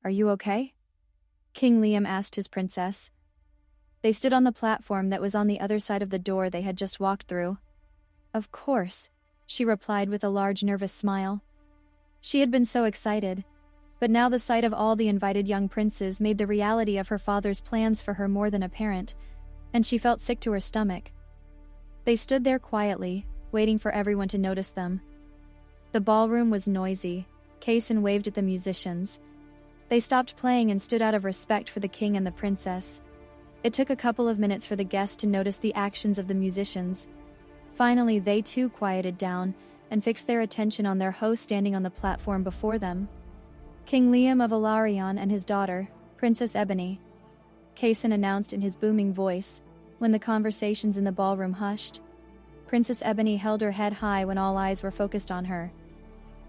"Are you okay?" King Liam asked his princess. They stood on the platform that was on the other side of the door they had just walked through. "Of course," she replied with a large nervous smile. She had been so excited, but now the sight of all the invited young princes made the reality of her father's plans for her more than apparent, and she felt sick to her stomach. They stood there quietly, waiting for everyone to notice them. The ballroom was noisy. Kaysen waved at the musicians. They stopped playing and stood out of respect for the king and the princess. It took a couple of minutes for the guests to notice the actions of the musicians. Finally, they too quieted down and fixed their attention on their host standing on the platform before them. King Liam of Alarion and his daughter, Princess Ebony. Kaysen announced in his booming voice, when the conversations in the ballroom hushed. Princess Ebony held her head high when all eyes were focused on her.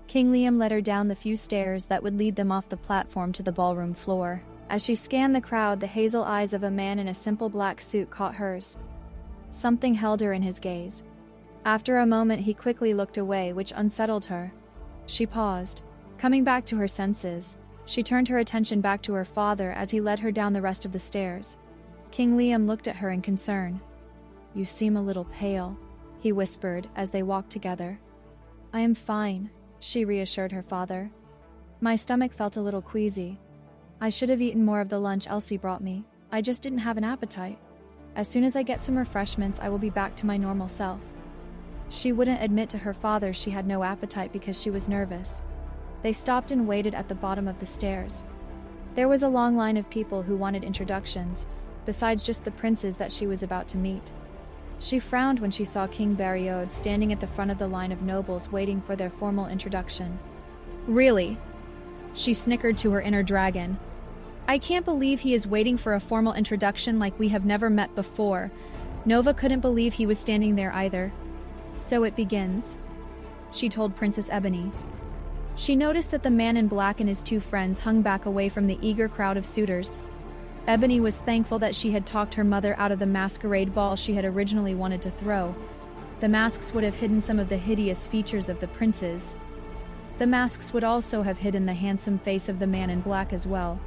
King Liam led her down the few stairs that would lead them off the platform to the ballroom floor. As she scanned the crowd, the hazel eyes of a man in a simple black suit caught hers. Something held her in his gaze. After a moment, he quickly looked away, which unsettled her. She paused. Coming back to her senses, she turned her attention back to her father as he led her down the rest of the stairs. King Liam looked at her in concern. "You seem a little pale," he whispered as they walked together. "I am fine," she reassured her father. "My stomach felt a little queasy. I should have eaten more of the lunch Elsie brought me. I just didn't have an appetite. As soon as I get some refreshments, I will be back to my normal self." She wouldn't admit to her father she had no appetite because she was nervous. They stopped and waited at the bottom of the stairs. There was a long line of people who wanted introductions, besides just the princes that she was about to meet. She frowned when she saw King Bariod standing at the front of the line of nobles waiting for their formal introduction. "Really?" She snickered to her inner dragon. "I can't believe he is waiting for a formal introduction like we have never met before." Nova couldn't believe he was standing there either. "So it begins," she told Princess Ebony. She noticed that the man in black and his two friends hung back away from the eager crowd of suitors. Ebony was thankful that she had talked her mother out of the masquerade ball she had originally wanted to throw. The masks would have hidden some of the hideous features of the princes. The masks would also have hidden the handsome face of the man in black as well.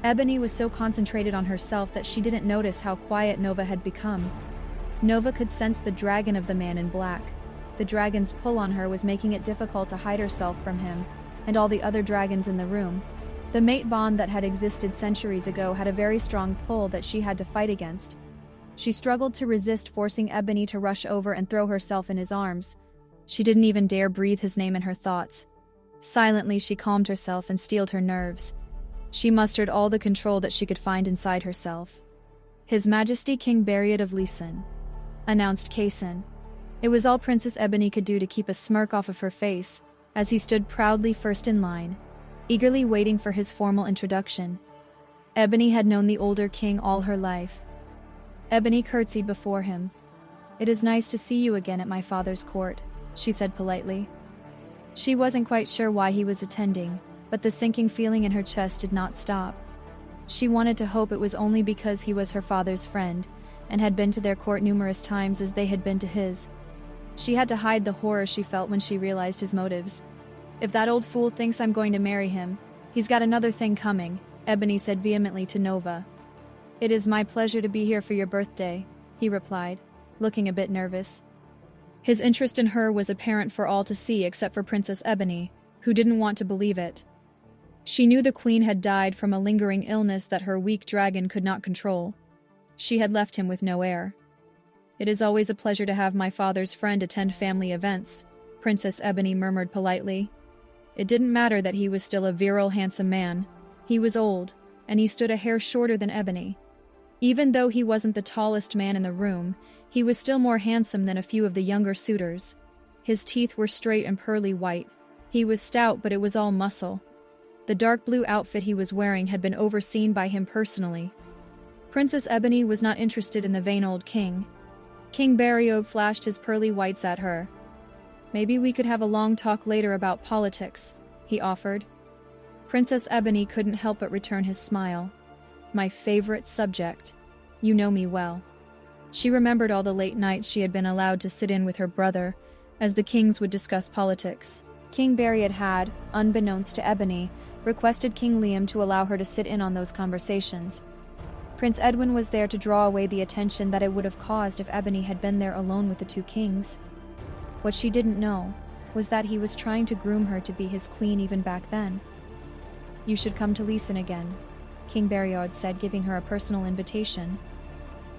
Ebony was so concentrated on herself that she didn't notice how quiet Nova had become. Nova could sense the dragon of the man in black. The dragon's pull on her was making it difficult to hide herself from him, and all the other dragons in the room. The mate bond that had existed centuries ago had a very strong pull that she had to fight against. She struggled to resist forcing Ebony to rush over and throw herself in his arms. She didn't even dare breathe his name in her thoughts. Silently, she calmed herself and steeled her nerves. She mustered all the control that she could find inside herself. "His Majesty King Bariod of Lyson," announced Kaysen. It was all Princess Ebony could do to keep a smirk off of her face as he stood proudly first in line, eagerly waiting for his formal introduction. Ebony had known the older king all her life. Ebony curtsied before him. "It is nice to see you again at my father's court," she said politely. She wasn't quite sure why he was attending, but the sinking feeling in her chest did not stop. She wanted to hope it was only because he was her father's friend and had been to their court numerous times as they had been to his. She had to hide the horror she felt when she realized his motives. "If that old fool thinks I'm going to marry him, he's got another thing coming," Ebony said vehemently to Nova. "It is my pleasure to be here for your birthday," he replied, looking a bit nervous. His interest in her was apparent for all to see except for Princess Ebony, who didn't want to believe it. She knew the queen had died from a lingering illness that her weak dragon could not control. She had left him with no heir. "It is always a pleasure to have my father's friend attend family events," Princess Ebony murmured politely. It didn't matter that he was still a virile, handsome man. He was old, and he stood a hair shorter than Ebony. Even though he wasn't the tallest man in the room, he was still more handsome than a few of the younger suitors. His teeth were straight and pearly white. He was stout, but it was all muscle. The dark blue outfit he was wearing had been overseen by him personally. Princess Ebony was not interested in the vain old king. King Bariod flashed his pearly whites at her. "Maybe we could have a long talk later about politics," he offered. Princess Ebony couldn't help but return his smile. "My favorite subject. You know me well." She remembered all the late nights she had been allowed to sit in with her brother, as the kings would discuss politics. King Bariod had, unbeknownst to Ebony, requested King Liam to allow her to sit in on those conversations. Prince Edwin was there to draw away the attention that it would have caused if Ebony had been there alone with the two kings. What she didn't know was that he was trying to groom her to be his queen even back then. "You should come to Leeson again," King Beriod said, giving her a personal invitation.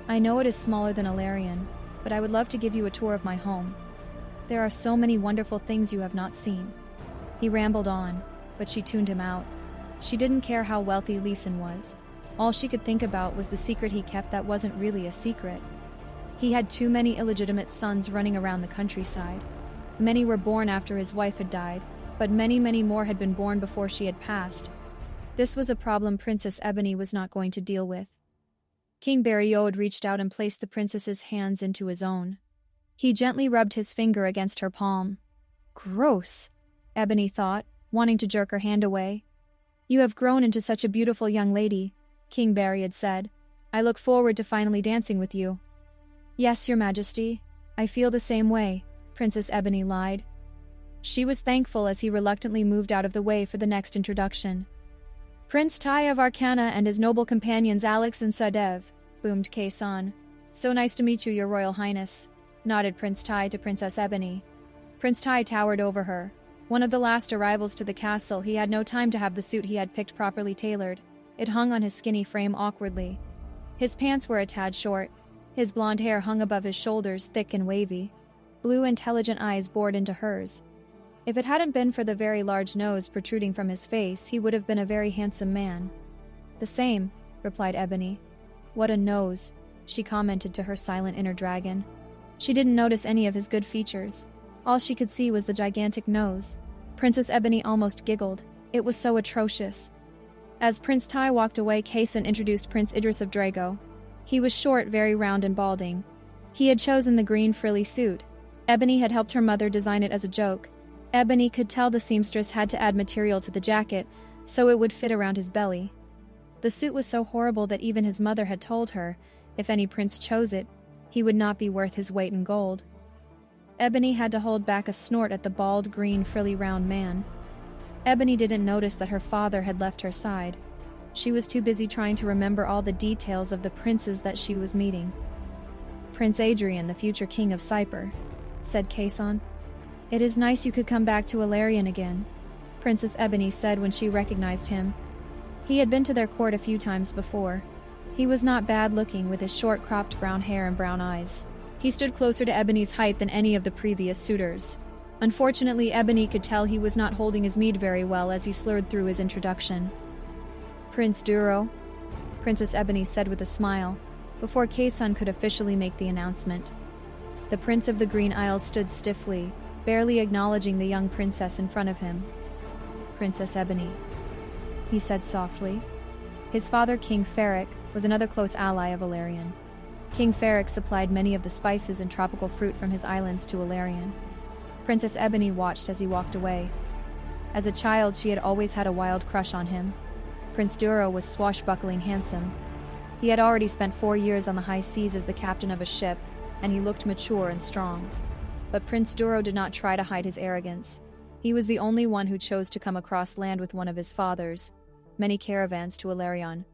"I know it is smaller than Ilarion, but I would love to give you a tour of my home. There are so many wonderful things you have not seen." He rambled on, but she tuned him out. She didn't care how wealthy Leeson was. All she could think about was the secret he kept that wasn't really a secret. He had too many illegitimate sons running around the countryside. Many were born after his wife had died, but many, many more had been born before she had passed. This was a problem Princess Ebony was not going to deal with. King Beriod reached out and placed the princess's hands into his own. He gently rubbed his finger against her palm. "Gross," Ebony thought, wanting to jerk her hand away. "You have grown into such a beautiful young lady," King Beriod said. "I look forward to finally dancing with you." "Yes, Your Majesty. I feel the same way," Princess Ebony lied. She was thankful as he reluctantly moved out of the way for the next introduction. "Prince Tai of Arcana and his noble companions Alex and Sadev," boomed Kaysan. "So nice to meet you, Your Royal Highness," nodded Prince Tai to Princess Ebony. Prince Tai towered over her. One of the last arrivals to the castle, he had no time to have the suit he had picked properly tailored. It hung on his skinny frame awkwardly. His pants were a tad short. His blonde hair hung above his shoulders, thick and wavy. Blue, intelligent eyes bored into hers. If it hadn't been for the very large nose protruding from his face, he would have been a very handsome man. "The same," replied Ebony. "What a nose," she commented to her silent inner dragon. She didn't notice any of his good features. All she could see was the gigantic nose. Princess Ebony almost giggled. It was so atrocious. As Prince Tai walked away, Kaysan introduced Prince Idris of Drago. He was short, very round and balding. He had chosen the green frilly suit. Ebony had helped her mother design it as a joke. Ebony could tell the seamstress had to add material to the jacket, so it would fit around his belly. The suit was so horrible that even his mother had told her, if any prince chose it, he would not be worth his weight in gold. Ebony had to hold back a snort at the bald, green, frilly, round man. Ebony didn't notice that her father had left her side. She was too busy trying to remember all the details of the princes that she was meeting. "Prince Adrian, the future king of Cyper," said Kaysan. "It is nice you could come back to Ilarion again," Princess Ebony said when she recognized him. He had been to their court a few times before. He was not bad-looking with his short cropped brown hair and brown eyes. He stood closer to Ebony's height than any of the previous suitors. Unfortunately, Ebony could tell he was not holding his mead very well as he slurred through his introduction. "Prince Duro," Princess Ebony said with a smile, before Kaysan could officially make the announcement. The Prince of the Green Isles stood stiffly, barely acknowledging the young princess in front of him. "Princess Ebony," he said softly. His father, King Ferric, was another close ally of Ilarion. King Ferric supplied many of the spices and tropical fruit from his islands to Ilarion. Princess Ebony watched as he walked away. As a child, she had always had a wild crush on him. Prince Duro was swashbuckling handsome. He had already spent 4 years on the high seas as the captain of a ship, and he looked mature and strong. But Prince Duro did not try to hide his arrogance. He was the only one who chose to come across land with one of his fathers, many caravans to Ilarion.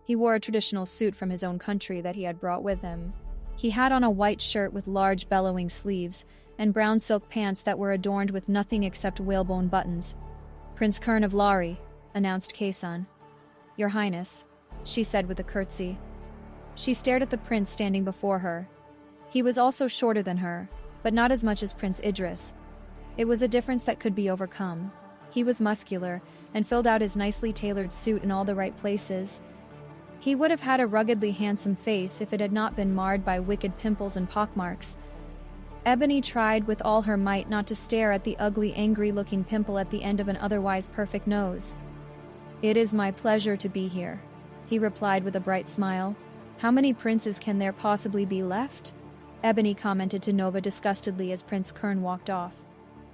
He wore a traditional suit from his own country that he had brought with him. He had on a white shirt with large bellowing sleeves, and brown silk pants that were adorned with nothing except whalebone buttons. "Prince Kern of Lari," announced Kaysan. "Your Highness," she said with a curtsy. She stared at the prince standing before her. He was also shorter than her, but not as much as Prince Idris. It was a difference that could be overcome. He was muscular, and filled out his nicely tailored suit in all the right places. He would have had a ruggedly handsome face if it had not been marred by wicked pimples and pockmarks. Ebony tried with all her might not to stare at the ugly, angry-looking pimple at the end of an otherwise perfect nose. "It is my pleasure to be here," he replied with a bright smile. "How many princes can there possibly be left?" Ebony commented to Nova disgustedly as Prince Kern walked off.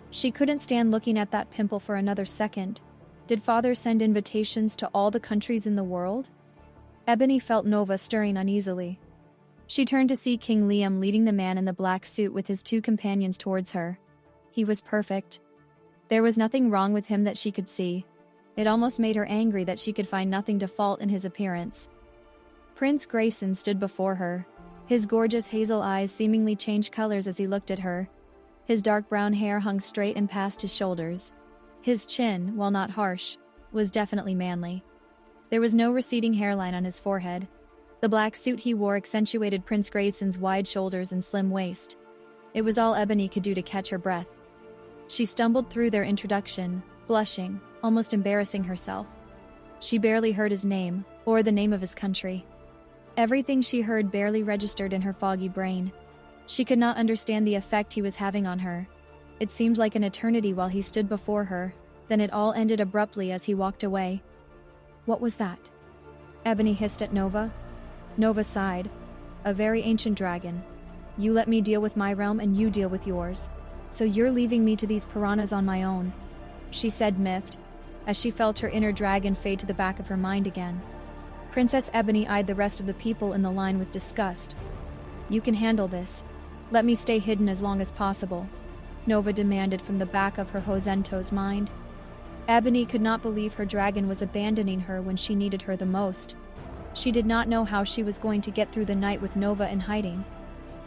She couldn't stand looking at that pimple for another second. Did father send invitations to all the countries in the world? Ebony felt Nova stirring uneasily. She turned to see King Liam leading the man in the black suit with his 2 companions towards her. He was perfect. There was nothing wrong with him that she could see. It almost made her angry that she could find nothing to fault in his appearance. Prince Grayson stood before her. His gorgeous hazel eyes seemingly changed colors as he looked at her. His dark brown hair hung straight and past his shoulders. His chin, while not harsh, was definitely manly. There was no receding hairline on his forehead. The black suit he wore accentuated Prince Grayson's wide shoulders and slim waist. It was all Ebony could do to catch her breath. She stumbled through their introduction, blushing, almost embarrassing herself. She barely heard his name, or the name of his country. Everything she heard barely registered in her foggy brain. She could not understand the effect he was having on her. It seemed like an eternity while he stood before her, then it all ended abruptly as he walked away. What was that? Ebony hissed at Nova. Nova sighed. A very ancient dragon. You let me deal with my realm and you deal with yours. So you're leaving me to these piranhas on my own, she said miffed, as she felt her inner dragon fade to the back of her mind again. Princess Ebony eyed the rest of the people in the line with disgust. You can handle this. Let me stay hidden as long as possible, Nova demanded from the back of her Hosento's mind. Ebony could not believe her dragon was abandoning her when she needed her the most. She did not know how she was going to get through the night with Nova in hiding.